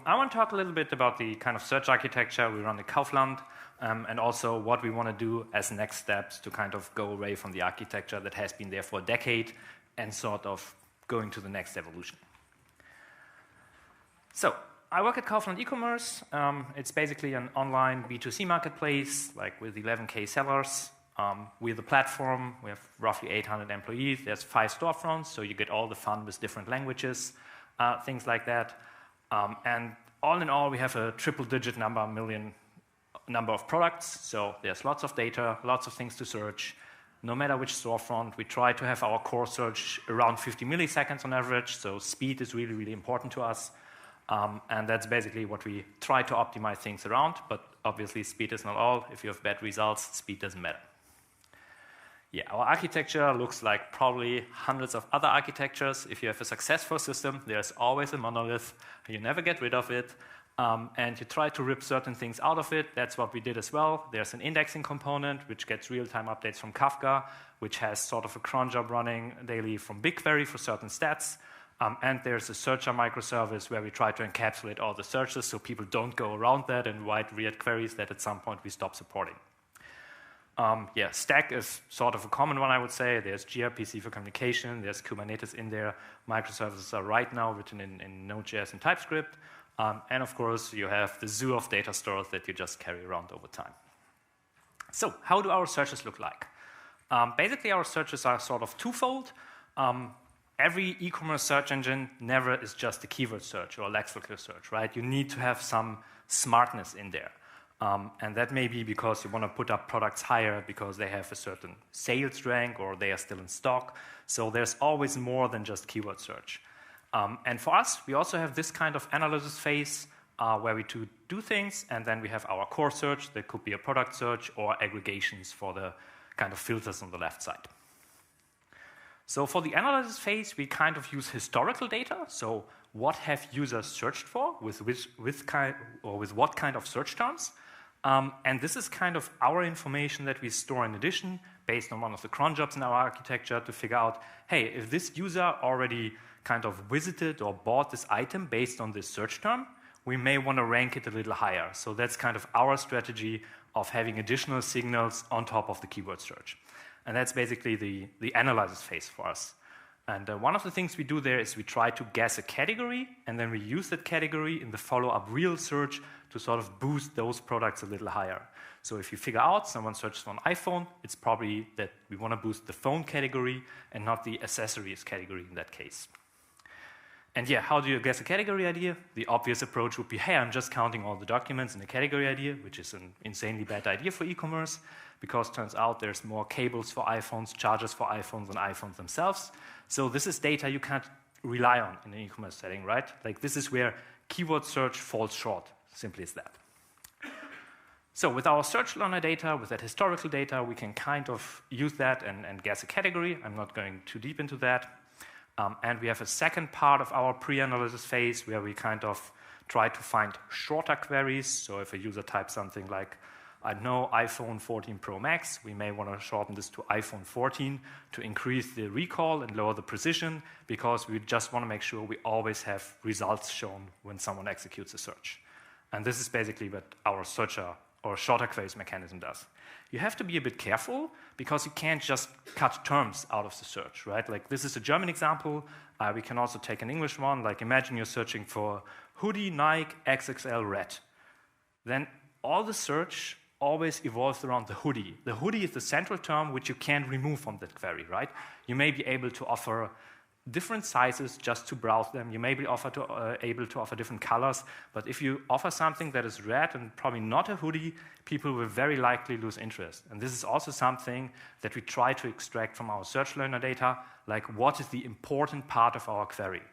I want to talk a little bit about the kind of search architecture we run at Kaufland, and also what we want to do as next steps to kind of go away from the architecture that has been there for a decade and sort of going to the next evolution. So, I work at Kaufland e-commerce. It's basically an online B2C marketplace, like with 11K sellers. We're the platform. We have roughly 800 employees. There's 5 storefronts, so you get all the fun with different languages, things like that. And all in all, we have a triple-digit million number of products. So there's lots of data, lots of things to search. No matter which storefront, we try to have our core search around 50 milliseconds on average. So speed is really, really important to us. And that's basically what we try to optimize things around. But obviously, speed is not all. If you have bad results, speed doesn't matter. Yeah, our architecture looks like probably hundreds of other architectures. If you have a successful system, there's always a monolith. You never get rid of it. And you try to rip certain things out of it. That's what we did as well. There's an indexing component, which gets real-time updates from Kafka, which has sort of a cron job running daily from BigQuery for certain stats. And there's a searcher microservice where we try to encapsulate all the searches so people don't go around that and write weird queries that at some point we stop supporting. Yeah, Stack is sort of a common one, I would say. There's gRPC for communication. There's Kubernetes in there. Microservices are right now written in Node.js and TypeScript. And of course, you have the zoo of data stores that you just carry around over time. So how do our searches look like? Basically, our searches are sort of twofold. Every e-commerce search engine never is just a keyword search or a lexical search, right? You need to have some smartness in there. And that may be because you want to put up products higher because they have a certain sales rank or they are still in stock. So there's always more than just keyword search. And for us, we also have this kind of analysis phase where we do things, and then we have our core search that could be a product search or aggregations for the kind of filters on the left side. So for the analysis phase, we kind of use historical data. So what have users searched for with what kind of search terms? And this is kind of our information that we store in addition based on one of the cron jobs in our architecture to figure out, hey, if this user already kind of visited or bought this item based on this search term, we may want to rank it a little higher. So that's kind of our strategy of having additional signals on top of the keyword search. And that's basically the analysis phase for us. And one of the things we do there is we try to guess a category, and then we use that category in the follow-up real search to sort of boost those products a little higher. So if you figure out someone searches for an iPhone, it's probably that we want to boost the phone category and not the accessories category in that case. And yeah, how do you guess a category idea? The obvious approach would be, hey, I'm just counting all the documents in the category idea, which is an insanely bad idea for e-commerce, because it turns out there's more cables for iPhones, chargers for iPhones than iPhones themselves. So this is data you can't rely on in an e-commerce setting, right? Like this is where keyword search falls short, simply as that. So with our search learner data, with that historical data, we can kind of use that and guess a category. I'm not going too deep into that. And we have a second part of our pre-analysis phase where we kind of try to find shorter queries. So if a user types something like, I know iPhone 14 Pro Max, we may want to shorten this to iPhone 14 to increase the recall and lower the precision, because we just want to make sure we always have results shown when someone executes a search. And this is basically what our searcher or shorter queries mechanism does. You have to be a bit careful because you can't just cut terms out of the search, right? Like this is a German example. We can also take an English one. Like imagine you're searching for hoodie Nike XXL red. Then all the search always evolves around the hoodie. The hoodie is the central term which you can't remove from that query, right? You may be able to offer different sizes just to browse them. You may be able to offer different colors, but if you offer something that is red and probably not a hoodie, people will very likely lose interest. And this is also something that we try to extract from our search learner data, like what is the important part of our query,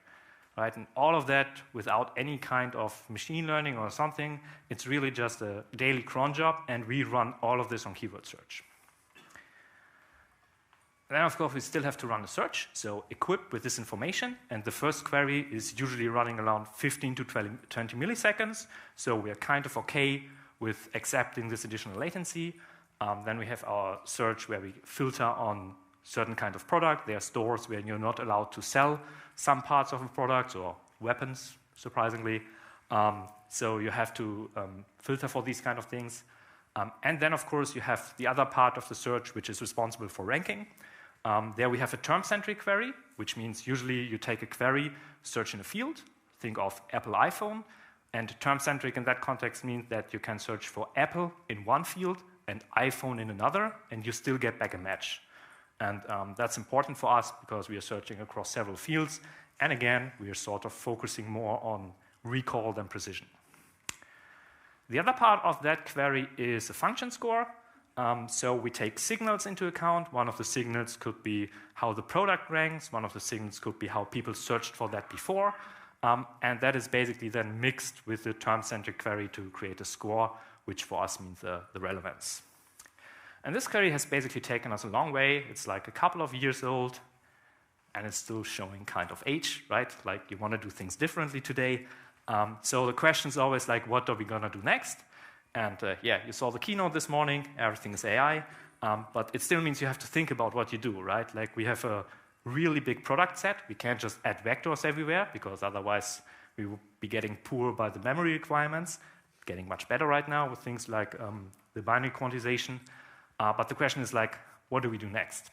right? And all of that without any kind of machine learning or something, it's really just a daily cron job, and we run all of this on keyword search. Then, of course, we still have to run a search, so equipped with this information, and the first query is usually running around 15 to 20 milliseconds, so we are kind of okay with accepting this additional latency. Then we have our search where we filter on certain kind of product. There are stores where you're not allowed to sell some parts of a product, or weapons, surprisingly. So you have to filter for these kind of things. And then, of course, you have the other part of the search, which is responsible for ranking. There we have a term-centric query, which means usually you take a query, search in a field, think of Apple iPhone, and term-centric in that context means that you can search for Apple in one field and iPhone in another, and you still get back a match. And that's important for us because we are searching across several fields, and again, we are sort of focusing more on recall than precision. The other part of that query is a function score. So we take signals into account. One of the signals could be how the product ranks. One of the signals could be how people searched for that before. And that is basically then mixed with the term-centric query to create a score, which for us means the relevance. And this query has basically taken us a long way. It's like a couple of years old, and it's still showing kind of age, right? Like you want to do things differently today. So the question is always like, what are we going to do next? And yeah, you saw the keynote this morning. Everything is AI. But it still means you have to think about what you do, right? Like we have a really big product set. We can't just add vectors everywhere because otherwise we will be getting poor by the memory requirements. Getting much better right now with things like the binary quantization. But the question is like, what do we do next?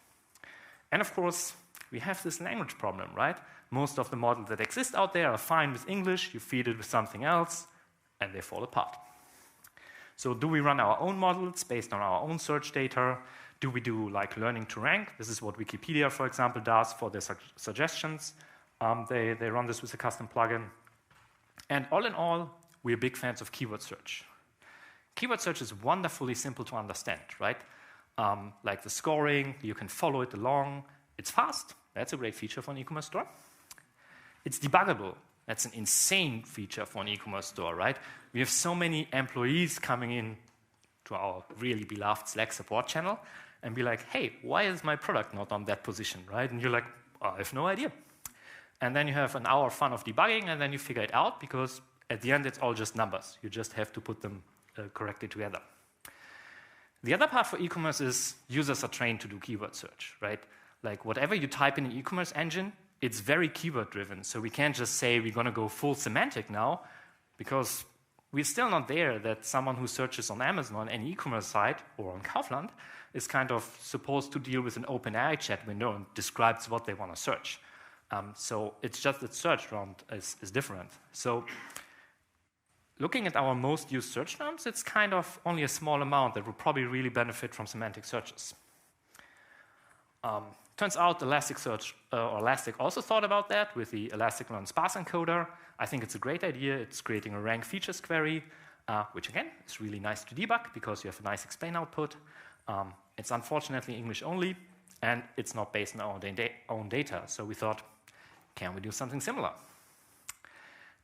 And of course, we have this language problem, right? Most of the models that exist out there are fine with English. You feed it with something else, and they fall apart. So do we run our own models based on our own search data? Do we do like learning to rank? This is what Wikipedia, for example, does for their suggestions. They run this with a custom plugin. And all in all, we're big fans of keyword search. Keyword search is wonderfully simple to understand, right? Like the scoring, you can follow it along. It's fast. That's a great feature for an e-commerce store. It's debuggable. That's an insane feature for an e-commerce store, right? We have so many employees coming in to our really beloved Slack support channel and be like, hey, why is my product not on that position, right? And you're like, oh, I have no idea. And then you have an hour fun of debugging, and then you figure it out because at the end, it's all just numbers. You just have to put them correctly together. The other part for e-commerce is users are trained to do keyword search, right? Like whatever you type in an e-commerce engine, it's very keyword driven. So we can't just say we're going to go full semantic now because we're still not there that someone who searches on Amazon, any e-commerce site, or on Kaufland is kind of supposed to deal with an open AI chat window and describes what they want to search. So it's just that search round is different. So looking at our most used search terms, it's kind of only a small amount that will probably really benefit from semantic searches. Turns out Elasticsearch or Elastic also thought about that with the Elastic Learn Sparse encoder. I think it's a great idea. It's creating a rank features query, which again is really nice to debug because you have a nice explain output. It's unfortunately English only, and it's not based on our own data. So we thought, can we do something similar?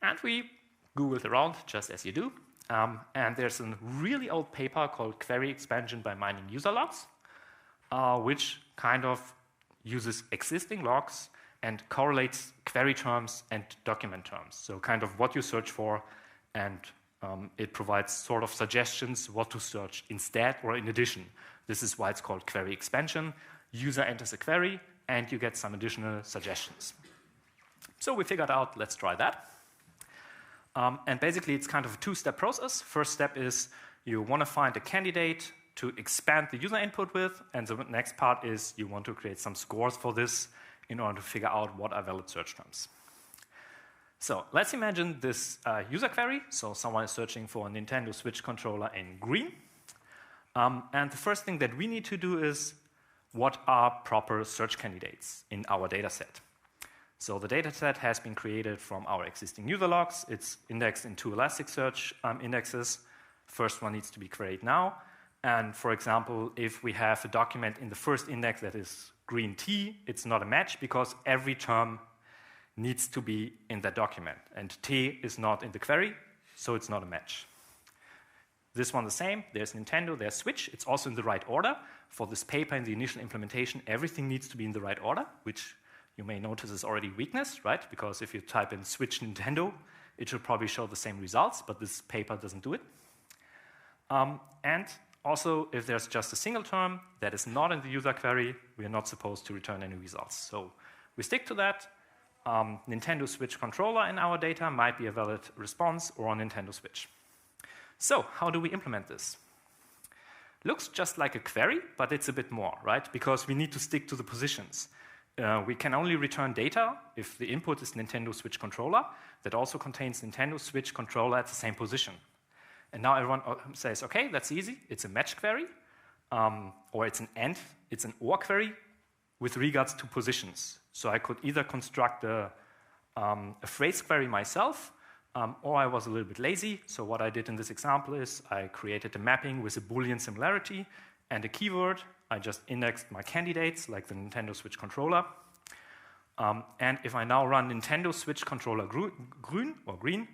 And we Googled around, just as you do. And there's a really old paper called Query Expansion by Mining User Logs, which kind of uses existing logs and correlates query terms and document terms. So kind of what you search for, and it provides sort of suggestions what to search instead or in addition. This is why it's called query expansion. User enters a query, and you get some additional suggestions. So we figured out, let's try that. And basically, it's kind of a two-step process. First step is you want to find a candidate to expand the user input with, and the next part is you want to create some scores for this in order to figure out what are valid search terms. So let's imagine this user query. So someone is searching for a Nintendo Switch controller in green. And the first thing that we need to do is what are proper search candidates in our data set. So the data set has been created from our existing user logs. It's indexed in 2 Elasticsearch indexes. First one needs to be queried now. And for example, if we have a document in the first index that is green T, it's not a match because every term needs to be in that document. And T is not in the query, so it's not a match. This one the same. There's Nintendo, there's Switch. It's also in the right order. For this paper in the initial implementation, everything needs to be in the right order, which you may notice is already weakness, right? Because if you type in Switch Nintendo, it should probably show the same results, but this paper doesn't do it. And also, if there's just a single term that is not in the user query, we are not supposed to return any results. So we stick to that. Nintendo Switch controller in our data might be a valid response or a Nintendo Switch. So how do we implement this? Looks just like a query, but it's a bit more, right? Because we need to stick to the positions. We can only return data if the input is Nintendo Switch controller that also contains Nintendo Switch controller at the same position. And now everyone says, okay, that's easy. It's a match query, or it's an OR query with regards to positions. So I could either construct a phrase query myself, or I was a little bit lazy. So what I did in this example is I created a mapping with a Boolean similarity and a keyword. I just indexed my candidates, like the Nintendo Switch controller. And if I now run Nintendo Switch controller green,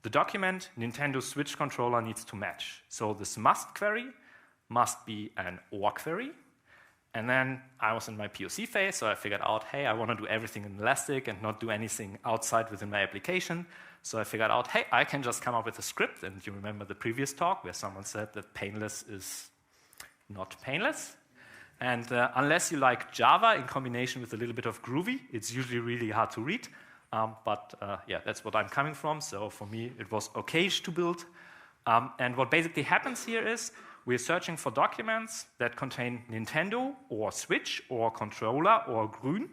the document Nintendo Switch controller needs to match. So this must query must be an OR query. And then I was in my POC phase, so I figured out, hey, I want to do everything in Elastic and not do anything outside within my application. So I figured out, hey, I can just come up with a script. And you remember the previous talk where someone said that painless is not painless. And unless you like Java in combination with a little bit of Groovy, it's usually really hard to read. Yeah, that's what I'm coming from. So for me, it was okay-ish to build. And what basically happens here is we're searching for documents that contain Nintendo or Switch or controller or grün.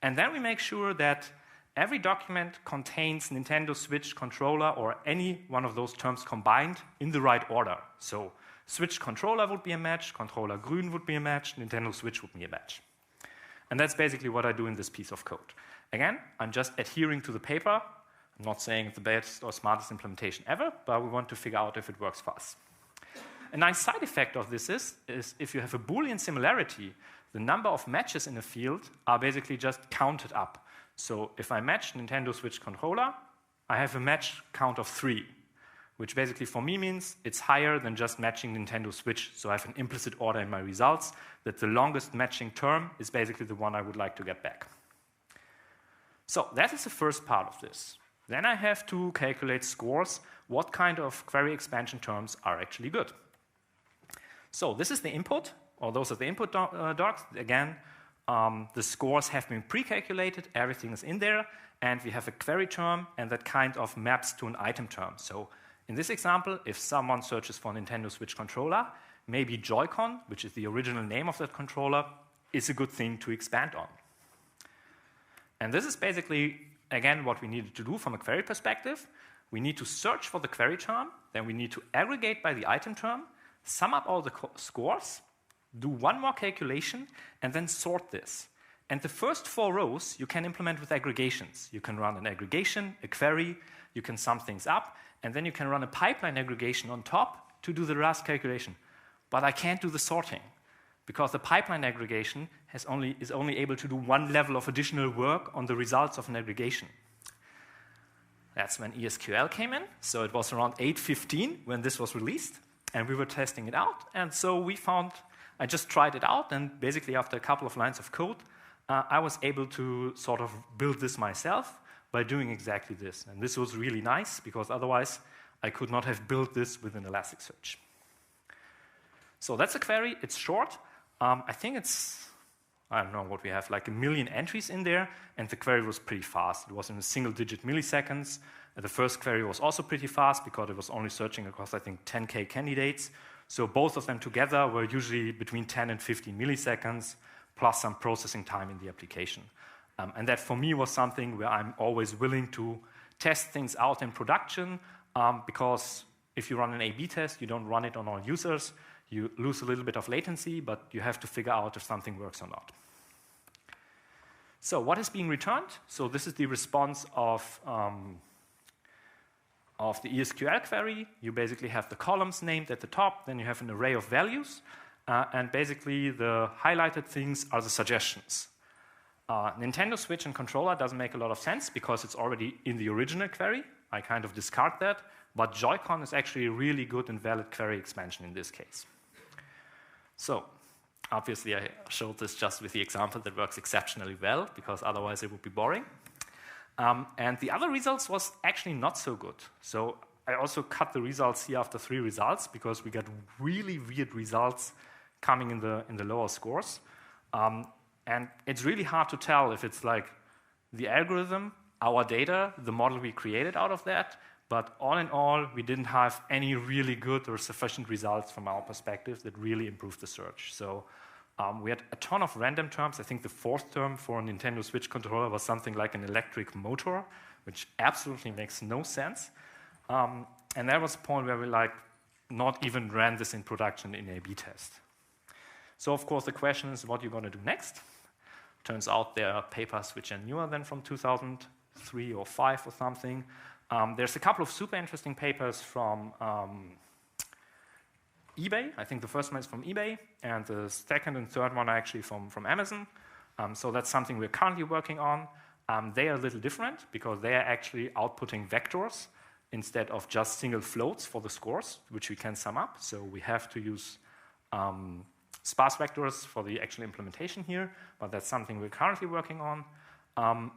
And then we make sure that every document contains Nintendo Switch controller or any one of those terms combined in the right order. So Switch controller would be a match, controller grün would be a match, Nintendo Switch would be a match. And that's basically what I do in this piece of code. Again, I'm just adhering to the paper. I'm not saying it's the best or smartest implementation ever, but we want to figure out if it works for us. A nice side effect of this is if you have a Boolean similarity, the number of matches in a field are basically just counted up. So if I match Nintendo Switch controller, I have a match count of 3, which basically for me means it's higher than just matching Nintendo Switch. So I have an implicit order in my results that the longest matching term is basically the one I would like to get back. So that is the first part of this. Then I have to calculate scores, what kind of query expansion terms are actually good. So this is the input, or those are the input docs. Again, the scores have been pre-calculated, everything is in there, and we have a query term, and that kind of maps to an item term. So in this example, if someone searches for Nintendo Switch controller, maybe Joy-Con, which is the original name of that controller, is a good thing to expand on. And this is basically, again, what we needed to do from a query perspective. We need to search for the query term, then we need to aggregate by the item term, sum up all the scores, do one more calculation, and then sort this. And the first 4 rows you can implement with aggregations. You can run an aggregation, a query, you can sum things up, and then you can run a pipeline aggregation on top to do the last calculation. But I can't do the sorting, because the pipeline aggregation is only able to do one level of additional work on the results of an aggregation. That's when ESQL came in. So it was around 8.15 when this was released, and we were testing it out. And so we found, I just tried it out, and basically after a couple of lines of code, I was able to sort of build this myself by doing exactly this. And this was really nice, because otherwise I could not have built this within Elasticsearch. So that's a query. It's short. I think it's, I don't know what we have, like 1 million entries in there, and the query was pretty fast. It was in a single-digit milliseconds. The first query was also pretty fast because it was only searching across, I think, 10K candidates. So both of them together were usually between 10 and 15 milliseconds, plus some processing time in the application. And that for me was something where I'm always willing to test things out in production, because if you run an A/B test, you don't run it on all users. You lose a little bit of latency, but you have to figure out if something works or not. So what is being returned? So this is the response of the ESQL query. You basically have the columns named at the top, then you have an array of values, and basically the highlighted things are the suggestions. Nintendo Switch and controller doesn't make a lot of sense because it's already in the original query. I kind of discard that, but Joy-Con is actually a really good and valid query expansion in this case. So obviously I showed this just with the example that works exceptionally well, because otherwise it would be boring. And the other results was actually not so good. So I also cut the results here after 3 results, because we got really weird results coming in the lower scores. And it's really hard to tell if it's like the algorithm, our data, the model we created out of that. But all in all, we didn't have any really good or sufficient results from our perspective that really improved the search. So we had a ton of random terms. I think the fourth term for a Nintendo Switch controller was something like an electric motor, which absolutely makes no sense. And that was the point where we not even ran this in production in A/B test. So of course the question is, what are you going to do next? Turns out there are papers which are newer than from 2003 or 5 or something. There's a couple of super interesting papers from eBay. I think the first one is from eBay, and the second and third one are actually from Amazon. So that's something we're currently working on. They are a little different because they are actually outputting vectors instead of just single floats for the scores, which we can sum up. So we have to use sparse vectors for the actual implementation here, but that's something we're currently working on.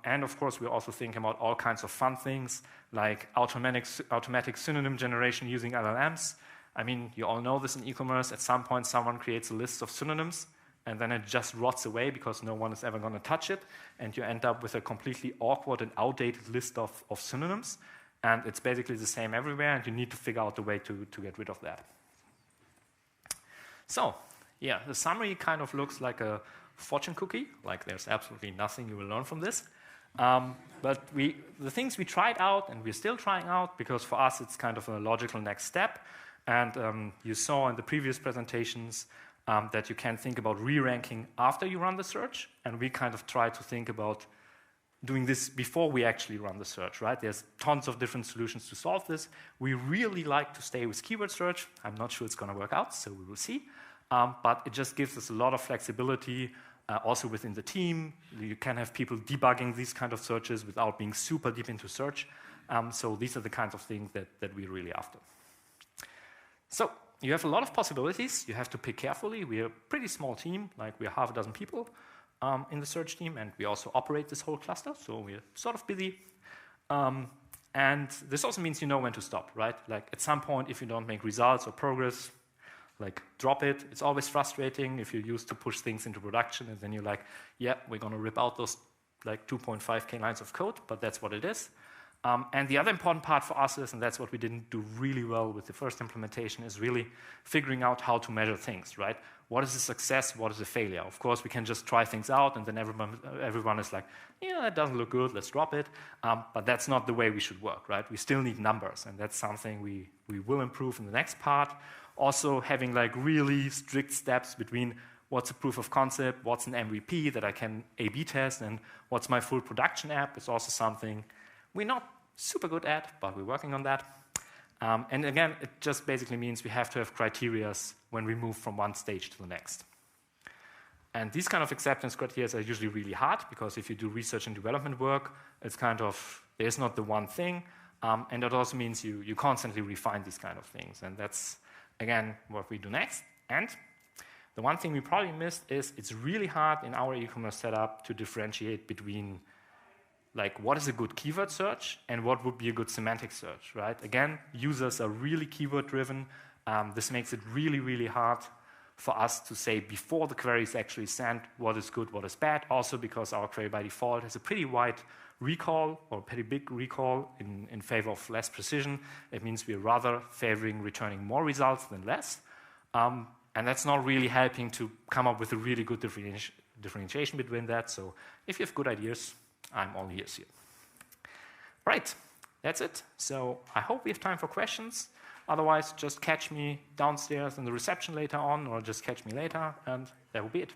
And of course, we're also thinking about all kinds of fun things like automatic synonym generation using LLMs. I mean, you all know this in e-commerce. At some point, someone creates a list of synonyms, and then it just rots away because no one is ever going to touch it, and you end up with a completely awkward and outdated list of synonyms. And it's basically the same everywhere, and you need to figure out a way to get rid of that. So, yeah, the summary kind of looks like a fortune cookie, like there's absolutely nothing you will learn from this. But the things we tried out, and we're still trying out, because for us it's kind of a logical next step. And you saw in the previous presentations that you can think about re-ranking after you run the search, and we kind of try to think about doing this before we actually run the search, right? There's tons of different solutions to solve this. We really like to stay with keyword search. I'm not sure it's going to work out, so we will see. But it just gives us a lot of flexibility. Also within the team, you can have people debugging these kind of searches without being super deep into search. So these are the kinds of things that we're really after. So you have a lot of possibilities. You have to pick carefully. We're a pretty small team, like we're half a dozen people in the search team, and we also operate this whole cluster, so we're sort of busy. And this also means you know when to stop, right? Like at some point, if you don't make results or progress, like drop it. It's always frustrating if you're used to push things into production and then you're like, yeah, we're going to rip out those like 2.5K lines of code, but that's what it is. And the other important part for us is, and that's what we didn't do really well with the first implementation, is really figuring out how to measure things, right? What is a success? What is a failure? Of course, we can just try things out and then everyone is like, yeah, that doesn't look good, let's drop it. But that's not the way we should work, right? We still need numbers, and that's something we will improve in the next part. Also having like really strict steps between what's a proof of concept, what's an MVP that I can A/B test, and what's my full production app is also something we're not super good at, but we're working on that. And again, it just basically means we have to have criteria when we move from one stage to the next. And these kind of acceptance criteria are usually really hard, because if you do research and development work, it's kind of, there's not the one thing. And that also means you constantly refine these kind of things. And that's, again, what we do next. And the one thing we probably missed is it's really hard in our e-commerce setup to differentiate between like what is a good keyword search and what would be a good semantic search, right? Again, users are really keyword driven. This makes it really, really hard for us to say before the query is actually sent what is good, what is bad. Also because our query by default has a pretty wide recall or pretty big recall in favor of less precision. It means we're rather favoring returning more results than less. And that's not really helping to come up with a really good differentiation between that. So if you have good ideas, I'm all ears here. Right, that's it. So I hope we have time for questions. Otherwise, just catch me downstairs in the reception later on, or just catch me later, and that will be it.